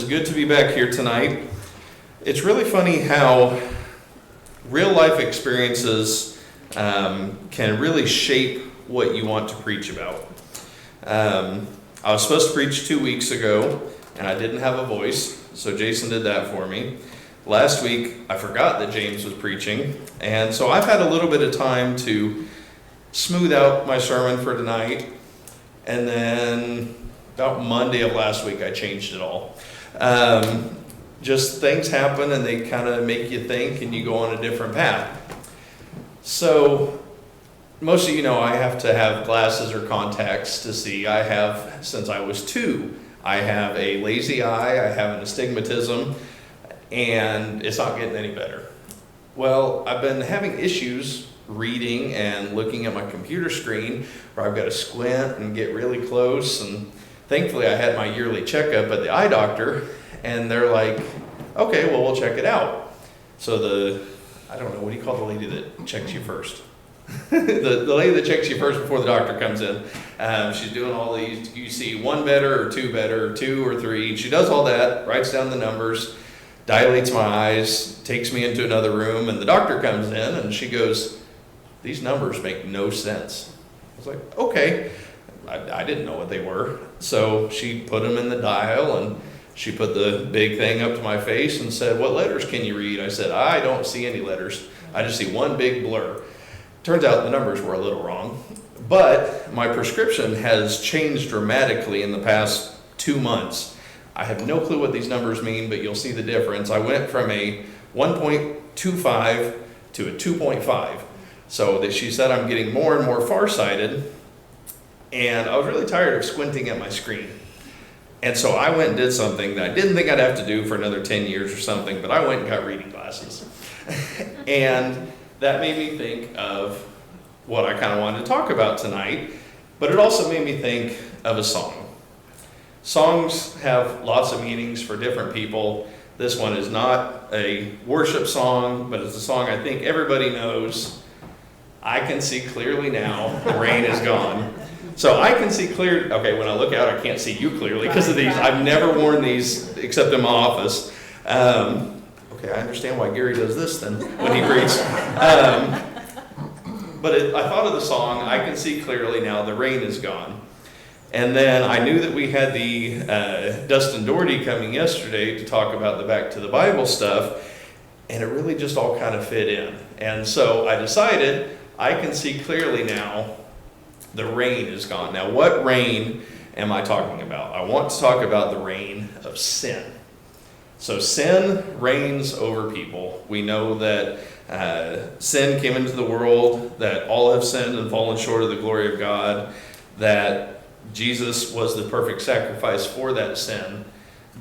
is good to be back here tonight. It's really funny how real life experiences can really shape what you want to preach about. I was supposed to preach 2 weeks ago, and I didn't have a voice, so Jason did that for me. Last week, I forgot that James was preaching, and so I've had a little bit of time to smooth out my sermon for tonight, and then about Monday of last week, I changed it all. Just things happen, and they kind of make you think, and you go on a different path. So, most of you know I have to have glasses or contacts to see. I have, since I was 2, I have a lazy eye, I have an astigmatism, and it's not getting any better. Well, I've been having issues reading and looking at my computer screen where I've got to squint and get really close, and thankfully I had my yearly checkup at the eye doctor, and they're like, okay, well, we'll check it out. So I don't know, what do you call the lady that checks you first? the lady that checks you first before the doctor comes in. She's doing all these, you see 1 better or 2 better, or 2 or 3. She does all that, writes down the numbers, dilates my eyes, takes me into another room, and the doctor comes in and she goes, these numbers make no sense. I was like, okay. I didn't know what they were. So she put them in the dial, and she put the big thing up to my face and said, what letters can you read? I said, I don't see any letters. I just see one big blur. Turns out the numbers were a little wrong, but my prescription has changed dramatically in the past 2 months. I have no clue what these numbers mean, but you'll see the difference. I went from a 1.25 to a 2.5. So that she said I'm getting more and more farsighted, and I was really tired of squinting at my screen. And so I went and did something that I didn't think I'd have to do for another 10 years or something, but I went and got reading glasses. And that made me think of what I kind of wanted to talk about tonight, but it also made me think of a song. Songs have lots of meanings for different people. This one is not a worship song, but it's a song I think everybody knows. I can see clearly now, the rain is gone. So I can see clear, okay, when I look out, I can't see you clearly because of these. I've never worn these except in my office. Okay, I understand why Gary does this then when he preaches. But I thought of the song, I can see clearly now, the rain is gone. And then I knew that we had the Dustin Doherty coming yesterday to talk about the Back to the Bible stuff, and it really just all kind of fit in. And so I decided I can see clearly now, the rain is gone. Now, what rain am I talking about? I want to talk about the reign of sin. So sin reigns over people. We know that sin came into the world, that all have sinned and fallen short of the glory of God, that Jesus was the perfect sacrifice for that sin.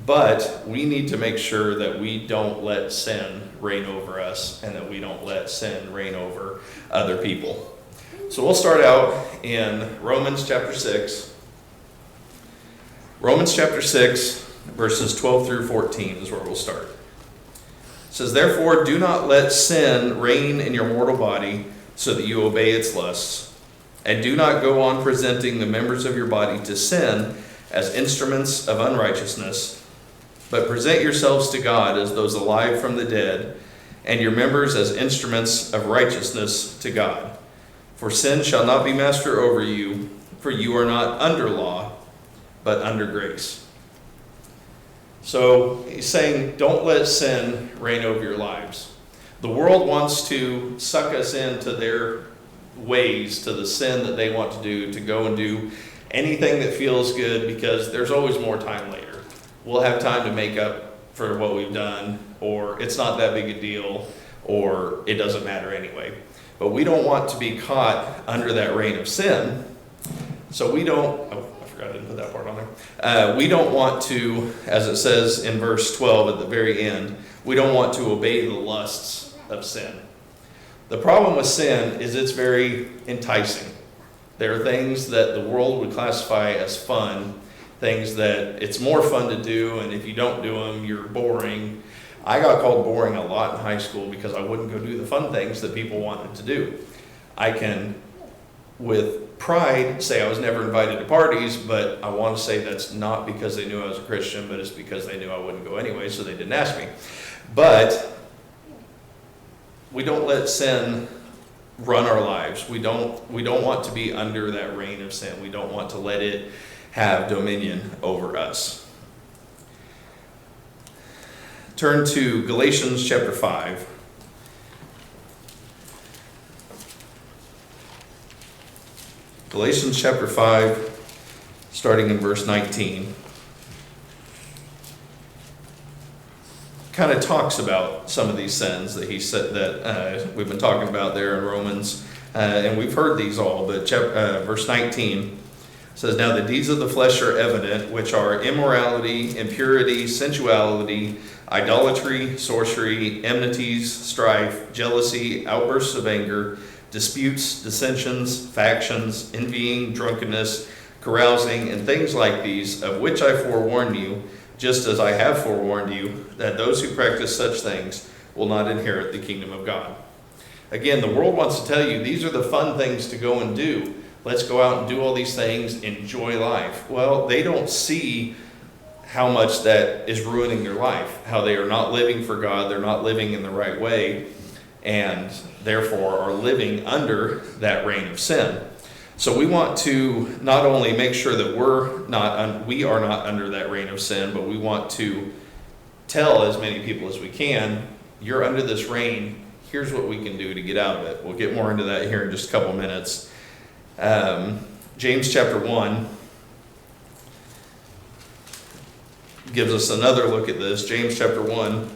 But we need to make sure that we don't let sin reign over us, and that we don't let sin reign over other people. So we'll start out in Romans chapter 6. Romans chapter 6, verses 12 through 14 is where we'll start. It says, therefore, do not let sin reign in your mortal body so that you obey its lusts. And do not go on presenting the members of your body to sin as instruments of unrighteousness, but present yourselves to God as those alive from the dead, and your members as instruments of righteousness to God. For sin shall not be master over you, for you are not under law, but under grace. So he's saying, don't let sin reign over your lives. The world wants to suck us into their ways, to the sin that they want to do, to go and do anything that feels good, because there's always more time later. We'll have time to make up for what we've done, or it's not that big a deal, or it doesn't matter anyway. But we don't want to be caught under that reign of sin. So we don't, I forgot I didn't put that part on there. We don't want to, as it says in verse 12 at the very end, we don't want to obey the lusts of sin. The problem with sin is it's very enticing. There are things that the world would classify as fun, things that it's more fun to do, and if you don't do them, you're boring. I got called boring a lot in high school because I wouldn't go do the fun things that people wanted to do. I can, with pride say I was never invited to parties, but I want to say that's not because they knew I was a Christian, but it's because they knew I wouldn't go anyway, so they didn't ask me. But we don't let sin run our lives. We don't want to be under that reign of sin. We don't want to let it have dominion over us. Turn to Galatians chapter 5. Galatians chapter 5, starting in verse 19. Kind of talks about some of these sins that he said that we've been talking about there in Romans, and we've heard these all. But verse 19 says, "Now the deeds of the flesh are evident, which are immorality, impurity, sensuality, idolatry, sorcery, enmities, strife, jealousy, outbursts of anger, disputes, dissensions, factions, envying, drunkenness, carousing, and things like these, of which I forewarn you, just as I have forewarned you, that those who practice such things will not inherit the kingdom of God." Again, the world wants to tell you these are the fun things to go and do. Let's go out and do all these things, enjoy life. Well, they don't see how much that is ruining their life, how they are not living for God, they're not living in the right way, and therefore are living under that reign of sin. So we want to not only make sure that we are not under that reign of sin, but we want to tell as many people as we can, you're under this reign, here's what we can do to get out of it. We'll get more into that here in just a couple minutes. James chapter 1 gives us another look at this. James chapter 1,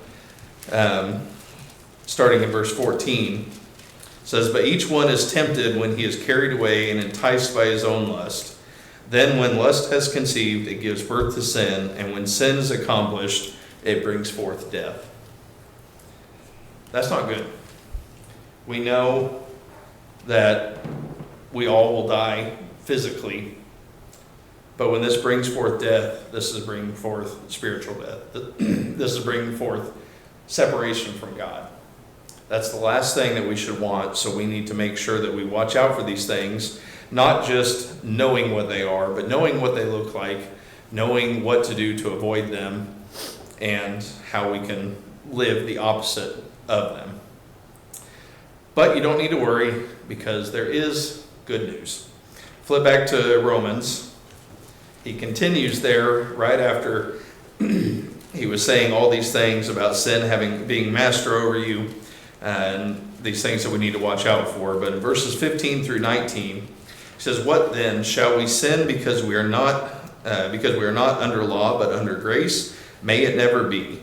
starting in verse 14, says, "But each one is tempted when he is carried away and enticed by his own lust. Then when lust has conceived, it gives birth to sin, and when sin is accomplished, it brings forth death." That's not good. We know that we all will die physically, but when this brings forth death, this is bringing forth spiritual death. This is bringing forth separation from God. That's the last thing that we should want, so we need to make sure that we watch out for these things, not just knowing what they are, but knowing what they look like, knowing what to do to avoid them, and how we can live the opposite of them. But you don't need to worry, because there is good news. Flip back to Romans. He continues there right after he was saying all these things about sin being master over you, and these things that we need to watch out for. But in verses 15 through 19, he says, "What then? Shall we sin because we are not under law but under grace? May it never be.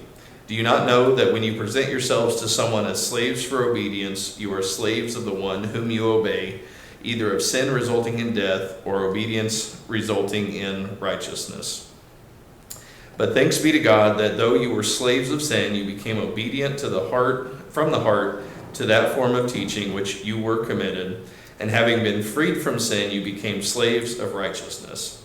Do you not know that when you present yourselves to someone as slaves for obedience, you are slaves of the one whom you obey, either of sin resulting in death or obedience resulting in righteousness? But thanks be to God that though you were slaves of sin, you became obedient from the heart to that form of teaching which you were committed, and having been freed from sin, you became slaves of righteousness.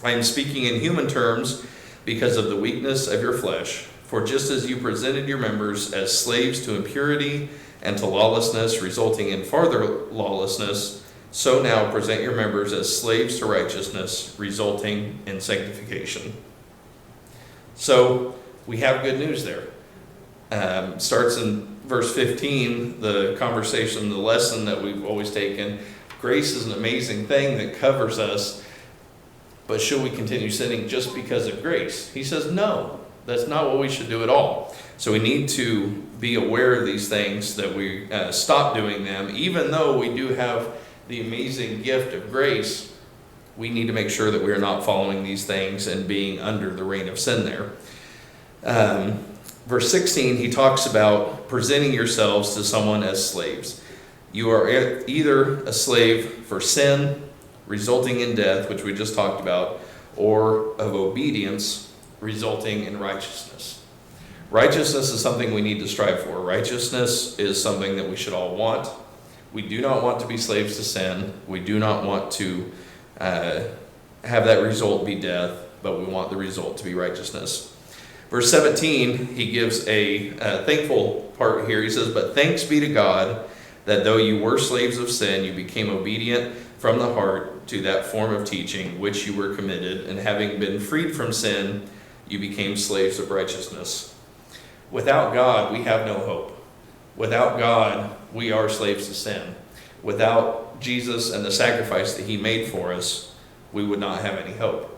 I am speaking in human terms because of the weakness of your flesh. For just as you presented your members as slaves to impurity and to lawlessness, resulting in farther lawlessness, so now present your members as slaves to righteousness, resulting in sanctification." So we have good news there. Starts in verse 15, the conversation, the lesson that we've always taken. Grace is an amazing thing that covers us, but should we continue sinning just because of grace? He says, no, that's not what we should do at all. So we need to be aware of these things, that we stop doing them. Even though we do have the amazing gift of grace, we need to make sure that we are not following these things and being under the reign of sin there. Verse 16, he talks about presenting yourselves to someone as slaves. You are either a slave for sin, resulting in death, which we just talked about, or of obedience, resulting in righteousness. Righteousness is something we need to strive for. Righteousness is something that we should all want. We do not want to be slaves to sin. We do not want to have that result be death, but we want the result to be righteousness. Verse 17, he gives a thankful part here. He says, "But thanks be to God that though you were slaves of sin, you became obedient from the heart to that form of teaching which you were committed, and having been freed from sin, you became slaves of righteousness. Without God, we have no hope. Without God, we are slaves to sin. Without Jesus and the sacrifice that he made for us, we would not have any hope.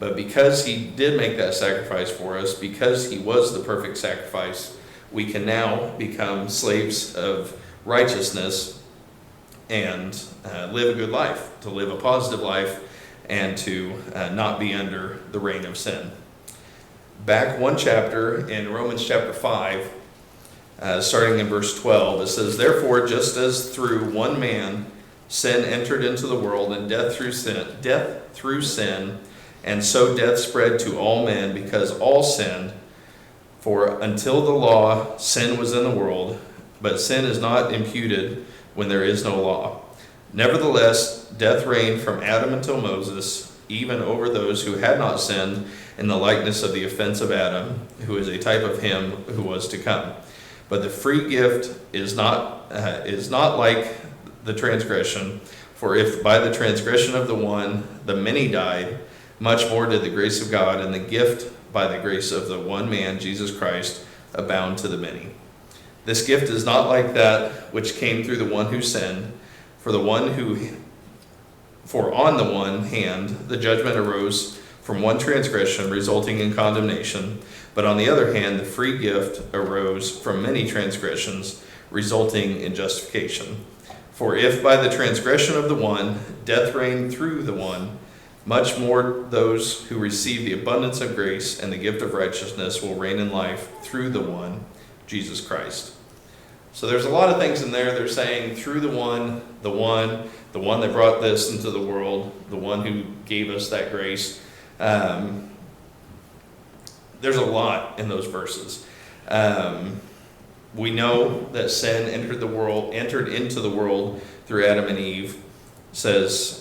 But because he did make that sacrifice for us, because he was the perfect sacrifice, we can now become slaves of righteousness and live a good life, to live a positive life, and to not be under the reign of sin. Back one chapter in Romans chapter 5, starting in verse 12, it says, "Therefore, just as through one man sin entered into the world, and death through sin, and so death spread to all men because all sinned. For until the law, sin was in the world, but sin is not imputed when there is no law. Nevertheless, death reigned from Adam until Moses, even over those who had not sinned, in the likeness of the offense of Adam, who is a type of him who was to come. But the free gift is not like the transgression. For if by the transgression of the one the many died, much more did the grace of God and the gift by the grace of the one man, Jesus Christ, abound to the many. This gift is not like that which came through the one who sinned. For on the one hand the judgment arose from one transgression, resulting in condemnation, but on the other hand the free gift arose from many transgressions, resulting in justification. For if by the transgression of the one death reigned through the one, much more those who receive the abundance of grace and the gift of righteousness will reign in life through the one, Jesus Christ." So there's a lot of things in there. They're saying through the one that brought this into the world, the one who gave us that grace. There's a lot in those verses. We know that sin entered into the world through Adam and Eve. It says,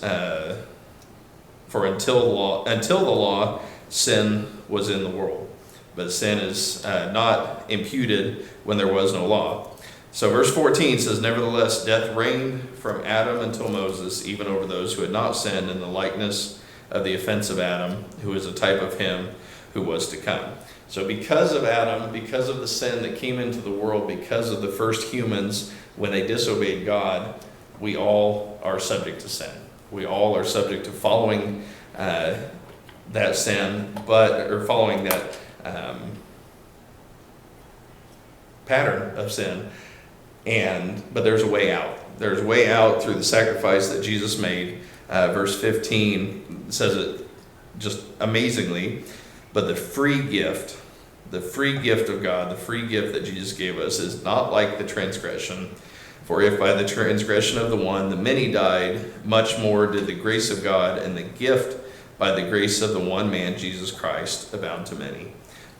for until the law, sin was in the world. But sin is not imputed when there was no law. So verse 14 says, "Nevertheless, death reigned from Adam until Moses, even over those who had not sinned, in the likeness of the offense of Adam, who is a type of him who was to come." So because of Adam, because of the sin that came into the world, because of the first humans, when they disobeyed God, we all are subject to sin. We all are subject to following that sin, or following that pattern of sin. But there's a way out. There's a way out through the sacrifice that Jesus made. Verse 15 says it just amazingly. But the free gift of God, the free gift that Jesus gave us, is not like the transgression. For if by the transgression of the one the many died, much more did the grace of God and the gift by the grace of the one man, Jesus Christ, abound to many.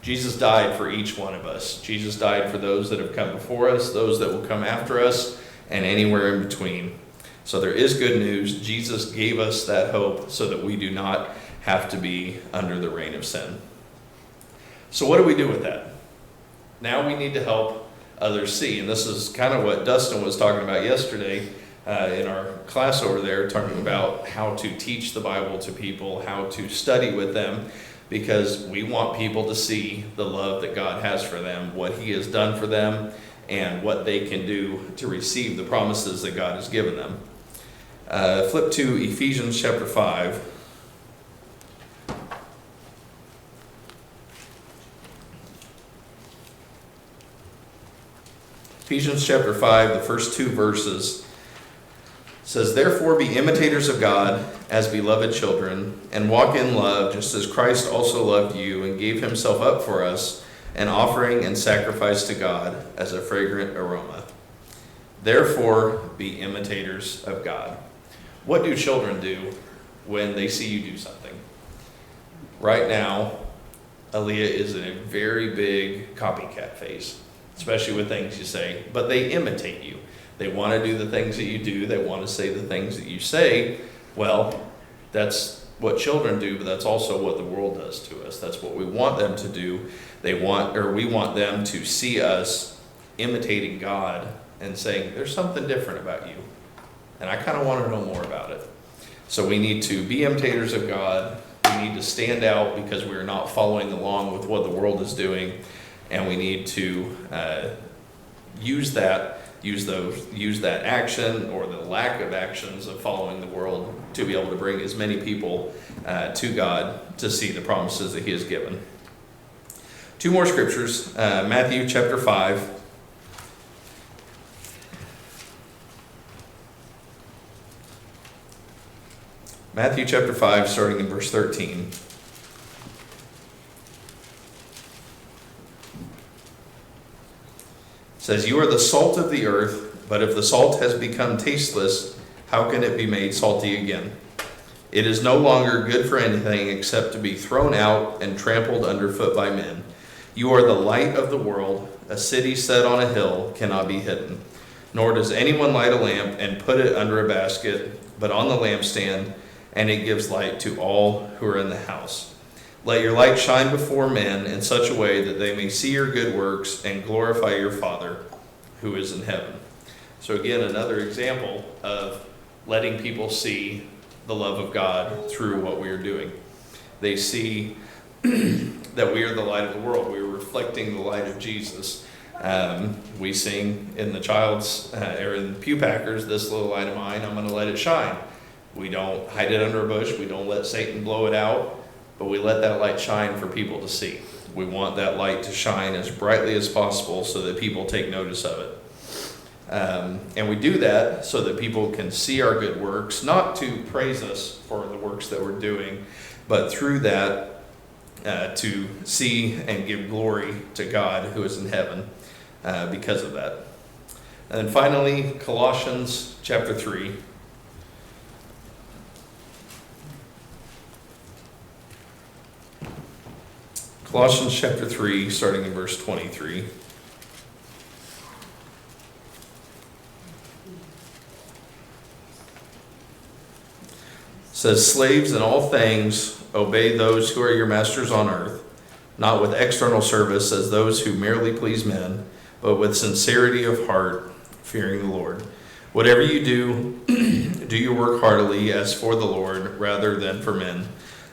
Jesus died for each one of us. Jesus died for those that have come before us, those that will come after us, and anywhere in between. So there is good news. Jesus gave us that hope so that we do not have to be under the reign of sin. So what do we do with that? Now we need to help others see. And this is kind of what Dustin was talking about yesterday in our class over there, talking about how to teach the Bible to people, how to study with them, because we want people to see the love that God has for them, what he has done for them, and what they can do to receive the promises that God has given them. Flip to Ephesians chapter 5. Ephesians chapter 5, the first two verses, says, "Therefore be imitators of God as beloved children, and walk in love, just as Christ also loved you and gave himself up for us, an offering and sacrifice to God as a fragrant aroma. Therefore be imitators of God." What do children do when they see you do something? Right now, Aaliyah is in a very big copycat phase, especially with things you say, but they imitate you. They want to do the things that you do. They want to say the things that you say. Well, that's what children do, but that's also what the world does to us. That's what we want them to do. We want them to see us imitating God and saying, there's something different about you, and I kind of want to know more about it. So we need to be imitators of God. We need to stand out because we are not following along with what the world is doing, and we need to use that action or the lack of actions of following the world to be able to bring as many people to God to see the promises that He has given. Two more scriptures, Matthew chapter 5. Matthew chapter 5, starting in verse 13. It says, "You are the salt of the earth, but if the salt has become tasteless, how can it be made salty again? It is no longer good for anything except to be thrown out and trampled underfoot by men. You are the light of the world. A city set on a hill cannot be hidden. Nor does anyone light a lamp and put it under a basket, but on the lampstand, and it gives light to all who are in the house. Let your light shine before men in such a way that they may see your good works and glorify your Father who is in heaven." So again, another example of letting people see the love of God through what we are doing. They see that we are the light of the world. We are reflecting the light of Jesus. We sing in the or in the Pew Packers, "This little light of mine, I'm going to let it shine." We don't hide it under a bush. We don't let Satan blow it out, but we let that light shine for people to see. We want that light to shine as brightly as possible so that people take notice of it. And we do that so that people can see our good works, not to praise us for the works that we're doing, but through that to see and give glory to God who is in heaven because of that. And then finally, Colossians chapter 3. Colossians chapter 3, starting in verse 23. Says, "Slaves, in all things obey those who are your masters on earth, not with external service as those who merely please men, but with sincerity of heart, fearing the Lord. Whatever you do, do your work heartily as for the Lord rather than for men,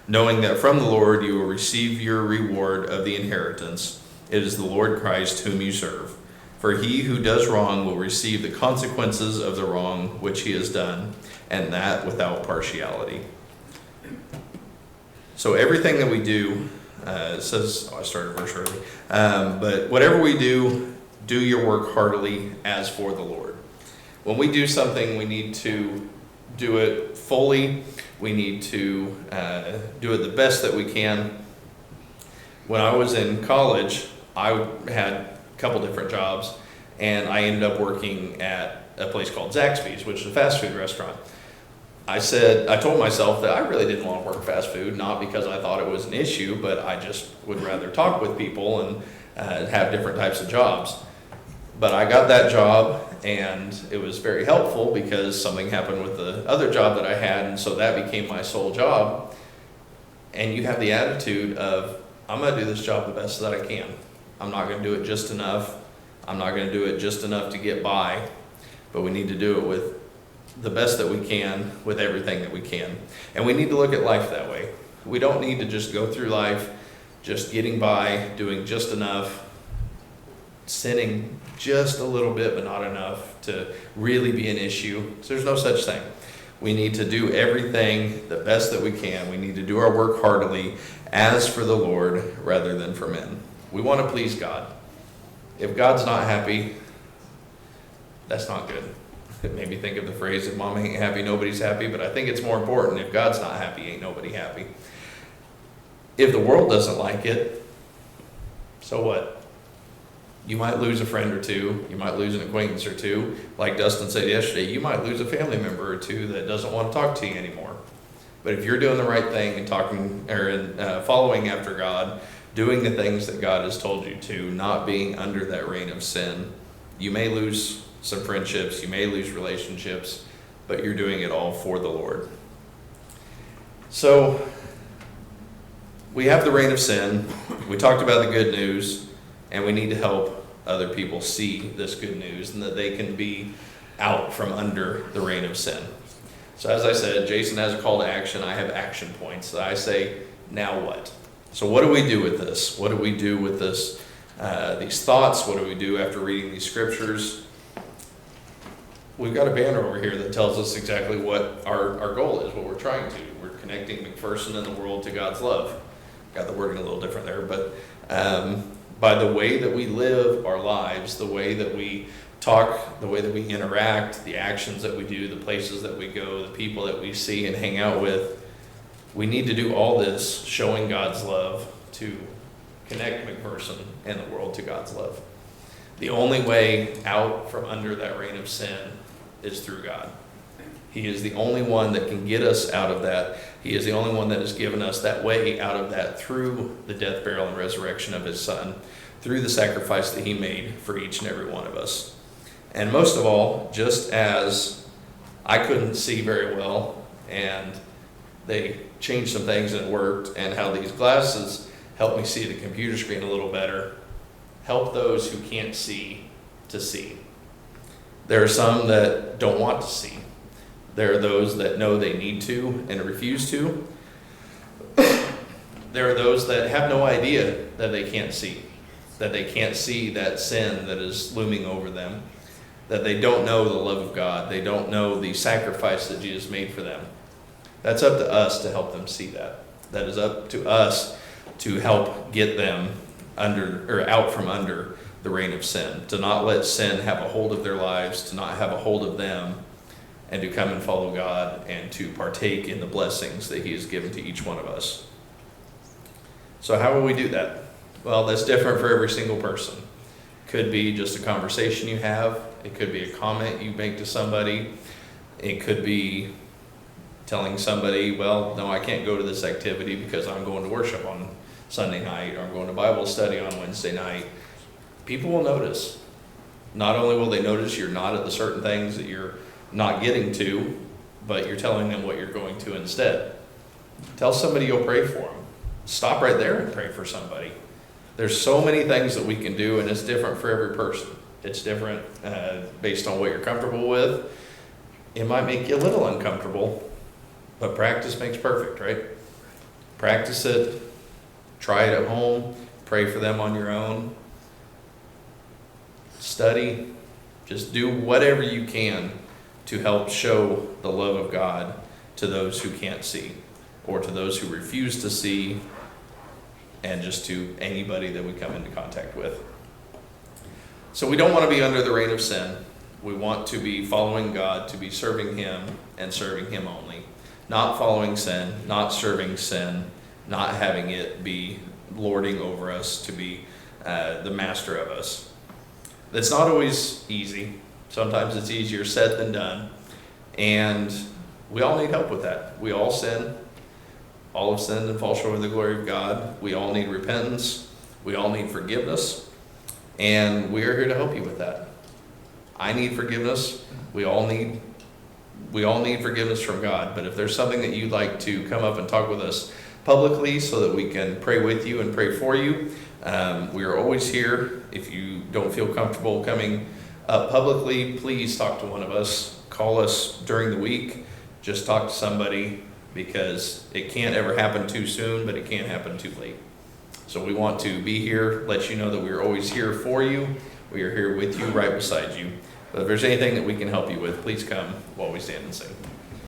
knowing that from the Lord you will receive your reward of the inheritance. It is the Lord Christ whom you serve. For he who does wrong will receive the consequences of the wrong which he has done, and that without partiality." So everything that we do, it says, I started a verse early, but whatever we do, do your work heartily as for the Lord. When we do something, we need to do it fully. We need to do it the best that we can. When I was in college, I had a couple different jobs, and I ended up working at a place called Zaxby's, which is a fast food restaurant. I told myself that I really didn't want to work fast food, not because I thought it was an issue, but I just would rather talk with people and have different types of jobs. But I got that job, and it was very helpful because something happened with the other job that I had, and so that became my sole job. And you have the attitude of, I'm going to do this job the best that I can. I'm not going to do it just enough. I'm not going to do it just enough to get by, but we need to do it with the best that we can, with everything that we can. And we need to look at life that way. We don't need to just go through life just getting by, doing just enough, sinning just a little bit but not enough to really be an issue. So there's no such thing. We need to do everything the best that we can. We need to do our work heartily as for the Lord rather than for men. We want to please God. If God's not happy, that's not good. It made me think of the phrase, if mom ain't happy, nobody's happy, but I think it's more important, if God's not happy, ain't nobody happy. If the world doesn't like it, so what? You might lose a friend or two. You might lose an acquaintance or two. Like Dustin said yesterday, you might lose a family member or two that doesn't want to talk to you anymore. But if you're doing the right thing and following after God, doing the things that God has told you to, not being under that reign of sin, you may lose some friendships, you may lose relationships, but you're doing it all for the Lord. So, we have the reign of sin. We talked about the good news, and we need to help other people see this good news and that they can be out from under the reign of sin. So as I said, Jason has a call to action. I have action points. I say, now what? So what do we do with this? What do we do with this? These thoughts? What do we do after reading these scriptures? We've got a banner over here that tells us exactly what our goal is, what we're trying to do. We're connecting McPherson and the world to God's love. Got the wording a little different there, but by the way that we live our lives, the way that we talk, the way that we interact, the actions that we do, the places that we go, the people that we see and hang out with, we need to do all this showing God's love to connect McPherson and the world to God's love. The only way out from under that reign of sin is through God. He is the only one that can get us out of that. He is the only one that has given us that way out of that through the death, burial, and resurrection of his Son, through the sacrifice that he made for each and every one of us. And most of all, just as I couldn't see very well, and they changed some things and it worked, and how these glasses help me see the computer screen a little better, help those who can't see to see. There are some that don't want to see. There are those that know they need to and refuse to. There are those that have no idea that they can't see that sin that is looming over them, that they don't know the love of God, they don't know the sacrifice that Jesus made for them. That's up to us to help them see that. That is up to us to help get them out from under the reign of sin, to not let sin have a hold of their lives, to not have a hold of them, and to come and follow God and to partake in the blessings that he has given to each one of us. So how will we do that? Well, that's different for every single person. Could be just a conversation you have. It could be a comment you make to somebody. It could be telling somebody, well, no, I can't go to this activity because I'm going to worship on Sunday night, or I'm going to Bible study on Wednesday night. People will notice. Not only will they notice you're not at the certain things that you're not getting to, but you're telling them what you're going to instead. Tell somebody you'll pray for them. Stop right there and pray for somebody. There's so many things that we can do, and it's different for every person. It's different based on what you're comfortable with. It might make you a little uncomfortable, but practice makes perfect, right? Practice it. Try it at home. Pray for them on your own. Study. Just do whatever you can to help show the love of God to those who can't see, or to those who refuse to see, and just to anybody that we come into contact with. So we don't want to be under the reign of sin. We want to be following God, to be serving him and serving him only. Not following sin, not serving sin, not having it be lording over us, to be the master of us. That's not always easy. Sometimes it's easier said than done. And we all need help with that. We all sin. All have sinned and fall short of the glory of God. We all need repentance. We all need forgiveness. And we are here to help you with that. I need forgiveness. We all need forgiveness from God. But if there's something that you'd like to come up and talk with us publicly so that we can pray with you and pray for you, we are always here. If you don't feel comfortable coming up publicly, please talk to one of us. Call us during the week. Just talk to somebody, because it can't ever happen too soon, but it can't happen too late. So we want to be here, let you know that we're always here for you. We are here with you, right beside you. But if there's anything that we can help you with, please come while we stand and sing.